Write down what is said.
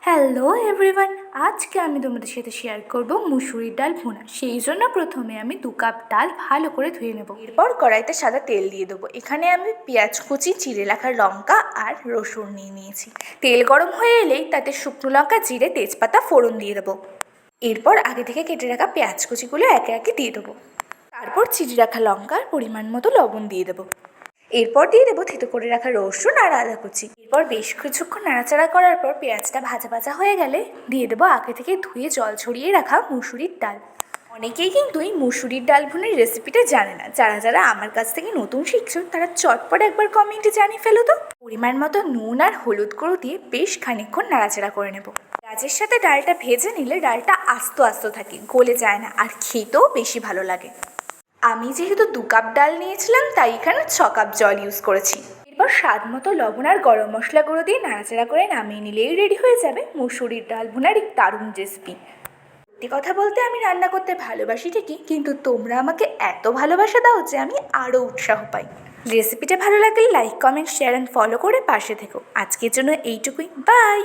Hello everyone, আজকে আমি তোমাদের সাথে শেয়ার করব মুসুরির ডাল ভুনা। সেই জন্য প্রথমে আমি 2 কাপ ডাল ভালো করে ধুয়ে নেব। এরপর কড়াইতে সাদা তেল দিয়ে দেবো। এখানে আমি পেঁয়াজ কুচি, চিড়ে রাখা লঙ্কা আর রসুন নিয়েছি। তেল গরম হয়ে এলেই তাতে শুকনো লঙ্কা, জিরে, তেজপাতা ফোড়ন দিয়ে দেবো। এরপর আগে থেকে কেটে রাখা পেঁয়াজ কুচিগুলো একে একে দিয়ে দেবো। তারপর চিড়ে রাখা লঙ্কার পরিমাণ মতো লবণ দিয়ে দেবো। এরপর দিয়ে দেবো থেতো করে রাখা রসুন আর আদা কুচি। এরপর বেশ কিছুক্ষণ নাড়াচাড়া করার পর পেঁয়াজটা ভাজা ভাজা হয়ে গেলে দিয়ে দেবো আগে থেকে ধুয়ে জল ছড়িয়ে রাখা মুসুরির ডাল। অনেকেই কিন্তু এই মুসুরির ডাল ভুনের রেসিপিটা জানে না। যারা যারা আমার কাছ থেকে নতুন শিখছো তারা চটপট একবার কমেন্টে জানিয়ে ফেলো তো। পরিমাণ মতো নুন আর হলুদ গুঁড়ো দিয়ে বেশ খানিকক্ষণ নাড়াচাড়া করে নেব। পেঁয়াজের সাথে ডালটা ভেজে নিলে ডালটা আস্ত আস্ত থাকে, গলে যায় না, আর খেতেও বেশি ভালো লাগে। আমি যেহেতু 2 কাপ ডাল নিয়েছিলাম তাই এখানে 6 কাপ জল ইউজ করেছি। এরপর স্বাদ মতো লবণ আর গরম মশলা গুঁড়ো দিয়ে নাড়াচাড়া করে নামিয়ে নিলেই রেডি হয়ে যাবে মুসুরির ডাল ভুনার এক দারুণ রেসিপি। সত্যি কথা বলতে আমি রান্না করতে ভালোবাসি ঠিকই, কিন্তু তোমরা আমাকে এত ভালোবাসা দাও যে আমি আরও উৎসাহ পাই। রেসিপিটা ভালো লাগলে like, comment, share and follow করে পাশে থেকো। আজকের জন্য এইটুকুই, বাই।